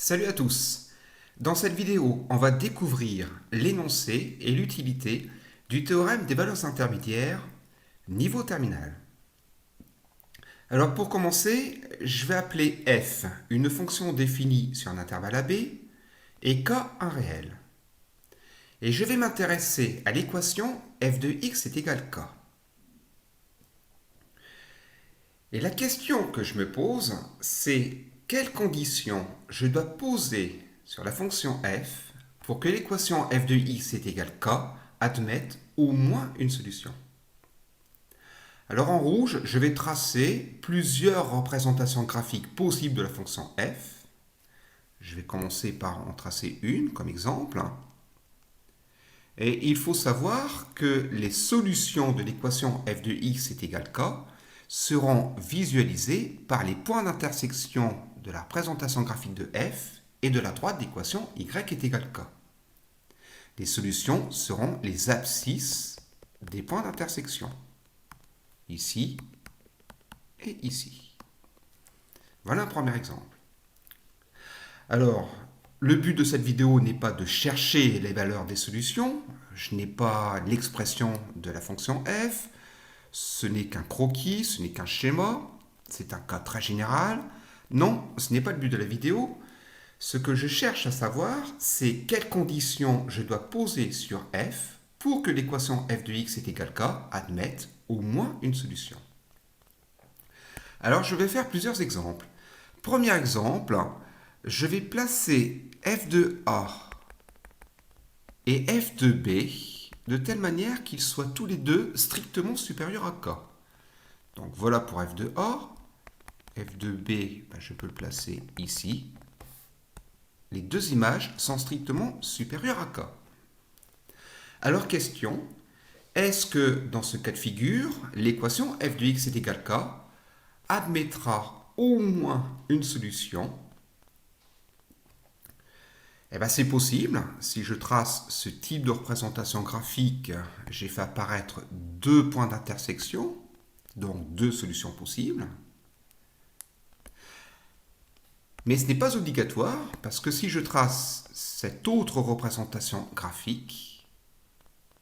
Salut à tous! Dans cette vidéo, on va découvrir l'énoncé et l'utilité du théorème des valeurs intermédiaires niveau terminal. Alors pour commencer, je vais appeler f une fonction définie sur un intervalle AB et k un réel. Et je vais m'intéresser à l'équation f de x est égal k. Et la question que je me pose, c'est quelles conditions je dois poser sur la fonction f pour que l'équation f de x est égal k admette au moins une solution. Alors en rouge, je vais tracer plusieurs représentations graphiques possibles de la fonction f. Je vais commencer par en tracer une comme exemple. Et il faut savoir que les solutions de l'équation f de x est égal k seront visualisées par les points d'intersection de la représentation graphique de f et de la droite d'équation y est égal k. Les solutions seront les abscisses des points d'intersection, ici et ici. Voilà un premier exemple. Alors, le but de cette vidéo n'est pas de chercher les valeurs des solutions, je n'ai pas l'expression de la fonction f, ce n'est qu'un croquis, ce n'est qu'un schéma, c'est un cas très général. Non, ce n'est pas le but de la vidéo. Ce que je cherche à savoir, c'est quelles conditions je dois poser sur f pour que l'équation f de x est égal k admette au moins une solution. Alors je vais faire plusieurs exemples. Premier exemple, je vais placer f de a et f de b de telle manière qu'ils soient tous les deux strictement supérieurs à k. Donc voilà pour f de a. F de b, je peux le placer ici. Les deux images sont strictement supérieures à k. Alors question, est-ce que dans ce cas de figure, l'équation f de x est égal k admettra au moins une solution? Eh bien, c'est possible. Si je trace ce type de représentation graphique, j'ai fait apparaître deux points d'intersection, donc deux solutions possibles. Mais ce n'est pas obligatoire, parce que si je trace cette autre représentation graphique,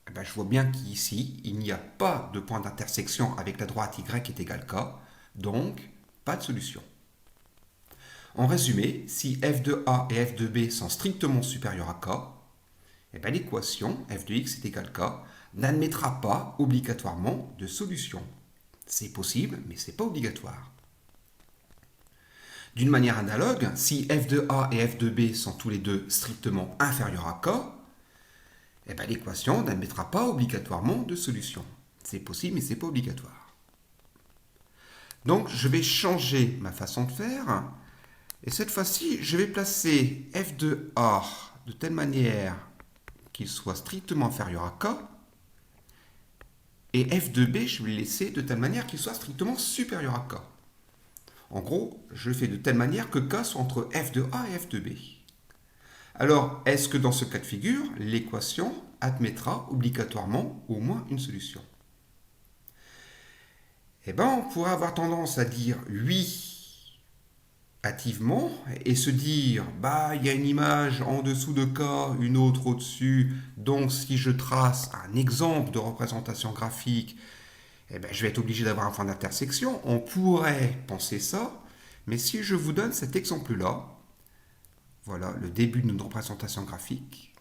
eh bien, je vois bien qu'ici, il n'y a pas de point d'intersection avec la droite y est égale k, donc pas de solution. En résumé, si f de a et f de b sont strictement supérieurs à k, eh bien, l'équation f de x est égal k n'admettra pas obligatoirement de solution. C'est possible, mais ce n'est pas obligatoire. D'une manière analogue, si f de a et f de b sont tous les deux strictement inférieurs à k, eh bien, l'équation n'admettra pas obligatoirement de solution. C'est possible, mais ce n'est pas obligatoire. Donc, je vais changer ma façon de faire. Et cette fois-ci, je vais placer f de a de telle manière qu'il soit strictement inférieur à k. Et f de b, je vais le laisser de telle manière qu'il soit strictement supérieur à k. En gros, je le fais de telle manière que k soit entre f de a et f de b. Alors, est-ce que dans ce cas de figure, l'équation admettra obligatoirement au moins une solution? Eh bien, on pourrait avoir tendance à dire oui hâtivement et se dire il y a une image en dessous de k, une autre au-dessus, donc si je trace un exemple de représentation graphique, eh bien, je vais être obligé d'avoir un point d'intersection. On pourrait penser ça, mais si je vous donne cet exemple-là, voilà le début d'une représentation graphique,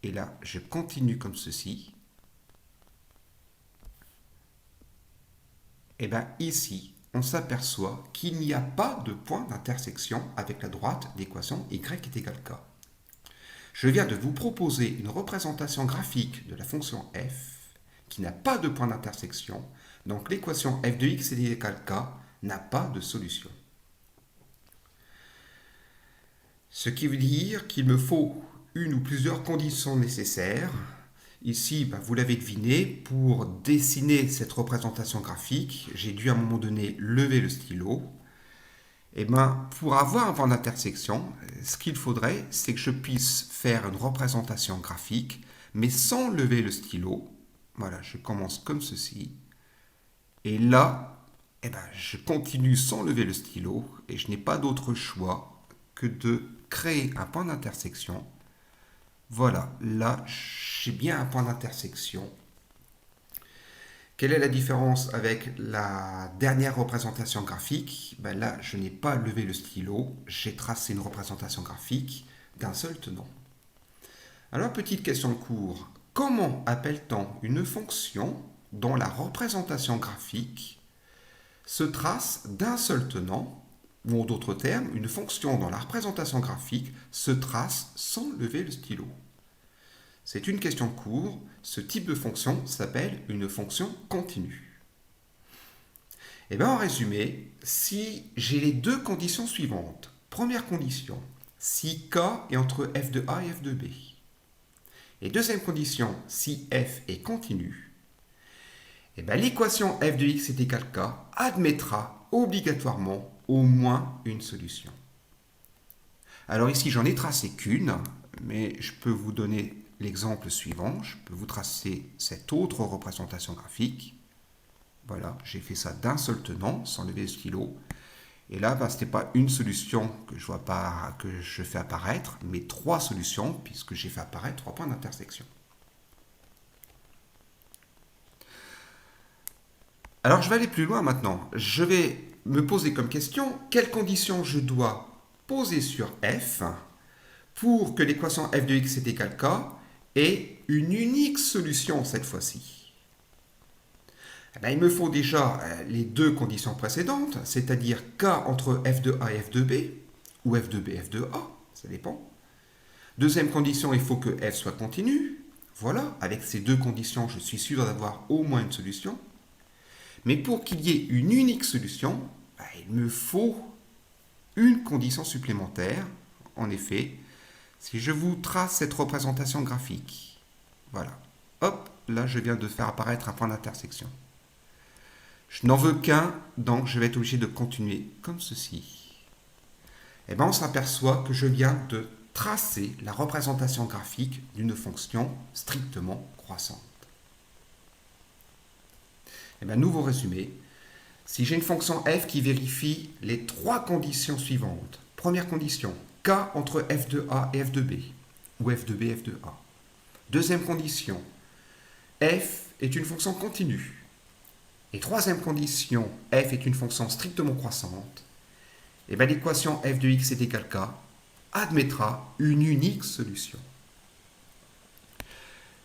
et là je continue comme ceci, et bien ici, on s'aperçoit qu'il n'y a pas de point d'intersection avec la droite d'équation y est égal k. Je viens de vous proposer une représentation graphique de la fonction f qui n'a pas de point d'intersection, donc l'équation f de x est égal k n'a pas de solution. Ce qui veut dire qu'il me faut une ou plusieurs conditions nécessaires. Ici, vous l'avez deviné, pour dessiner cette représentation graphique, j'ai dû à un moment donné lever le stylo. Et pour avoir un point d'intersection, ce qu'il faudrait, c'est que je puisse faire une représentation graphique, mais sans lever le stylo. Voilà, je commence comme ceci. Et là, je continue sans lever le stylo, et je n'ai pas d'autre choix que de créer un point d'intersection. Voilà, là, j'ai bien un point d'intersection. Quelle est la différence avec la dernière représentation graphique? Ben là, je n'ai pas levé le stylo, j'ai tracé une représentation graphique d'un seul tenant. Alors, petite question de cours, comment appelle-t-on une fonction dont la représentation graphique se trace d'un seul tenant, ou en d'autres termes, une fonction dont la représentation graphique se trace sans lever le stylo? C'est une question de cours. Ce type de fonction s'appelle une fonction continue. Et bien en résumé, si j'ai les deux conditions suivantes. Première condition, si k est entre f de a et f de b. Et deuxième condition, si f est continu, et bien l'équation f de x est égal k admettra obligatoirement au moins une solution. Alors ici, j'en ai tracé qu'une, mais je peux vous donner l'exemple suivant. Je peux vous tracer cette autre représentation graphique. Voilà, j'ai fait ça d'un seul tenant, sans lever le stylo. Et là, ce n'était pas une solution que je fais apparaître, mais trois solutions, puisque j'ai fait apparaître trois points d'intersection. Alors, je vais aller plus loin maintenant. Je vais me poser comme question, quelles conditions je dois poser sur f pour que l'équation f de x est égal k ait une unique solution cette fois-ci? Il me faut déjà les deux conditions précédentes, c'est-à-dire k entre f de a et f de b, ou f de b, f de a, ça dépend. Deuxième condition, il faut que f soit continu. Voilà, avec ces deux conditions, je suis sûr d'avoir au moins une solution. Mais pour qu'il y ait une unique solution, il me faut une condition supplémentaire. En effet, si je vous trace cette représentation graphique, voilà, hop, là je viens de faire apparaître un point d'intersection. Je n'en veux qu'un, donc je vais être obligé de continuer comme ceci. Et bien on s'aperçoit que je viens de tracer la représentation graphique d'une fonction strictement croissante. Et bien nouveau résumé, si j'ai une fonction f qui vérifie les trois conditions suivantes. Première condition, k entre f de a et f de b, ou f de b, f de a. Deuxième condition, f est une fonction continue. Et troisième condition, f est une fonction strictement croissante. Et bien l'équation f de x est égal k admettra une unique solution.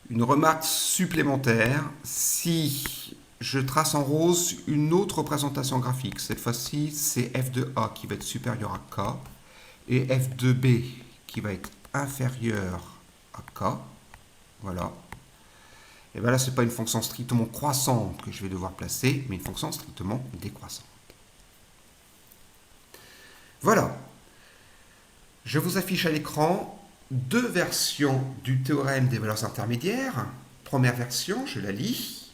Une remarque supplémentaire, si je trace en rose une autre représentation graphique, cette fois-ci c'est f de a qui va être supérieur à k et f de b qui va être inférieur à k, voilà. Et bien là, ce n'est pas une fonction strictement croissante que je vais devoir placer, mais une fonction strictement décroissante. Voilà. Je vous affiche à l'écran deux versions du théorème des valeurs intermédiaires. Première version, je la lis.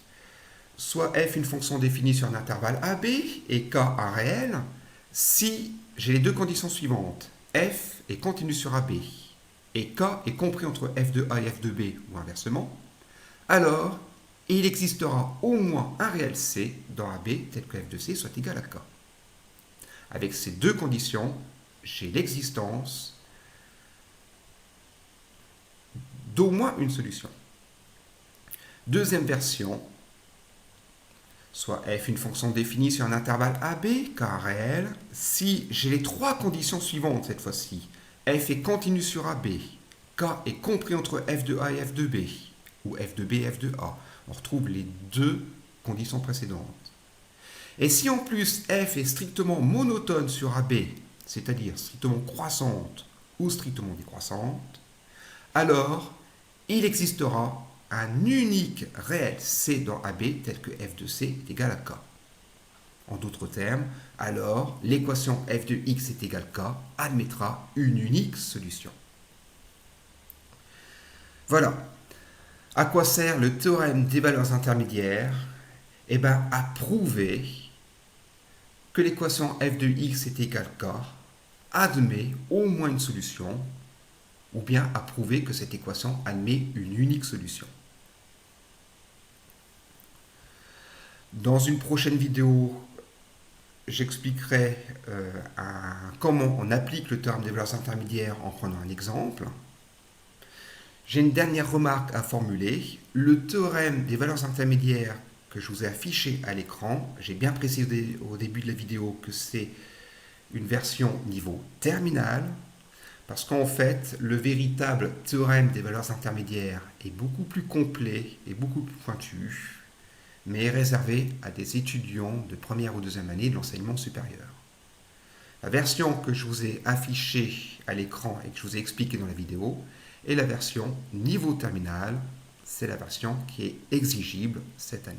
Soit f une fonction définie sur un intervalle AB et k un réel, si j'ai les deux conditions suivantes. F est continu sur AB et k est compris entre f de a et f de b, ou inversement, alors il existera au moins un réel C dans AB tel que f de C soit égal à k. Avec ces deux conditions, j'ai l'existence d'au moins une solution. Deuxième version, soit f une fonction définie sur un intervalle AB, k un réel, si j'ai les trois conditions suivantes cette fois-ci. F est continu sur AB, k est compris entre f de a et f de b, ou f de b et f de a. On retrouve les deux conditions précédentes. Et si en plus f est strictement monotone sur AB, c'est-à-dire strictement croissante ou strictement décroissante, alors il existera un unique réel C dans AB tel que f de C est égal à k. En d'autres termes, alors l'équation f de x est égal à k admettra une unique solution. Voilà. À quoi sert le théorème des valeurs intermédiaires? Eh bien, à prouver que l'équation f de x est égal à k admet au moins une solution, ou bien à prouver que cette équation admet une unique solution. Dans une prochaine vidéo, j'expliquerai comment on applique le théorème des valeurs intermédiaires en prenant un exemple. J'ai une dernière remarque à formuler. Le théorème des valeurs intermédiaires que je vous ai affiché à l'écran, j'ai bien précisé au début de la vidéo que c'est une version niveau terminal, parce qu'en fait, le véritable théorème des valeurs intermédiaires est beaucoup plus complet et beaucoup plus pointu, mais est réservé à des étudiants de première ou deuxième année de l'enseignement supérieur. La version que je vous ai affichée à l'écran et que je vous ai expliquée dans la vidéo est la version niveau terminal. C'est la version qui est exigible cette année.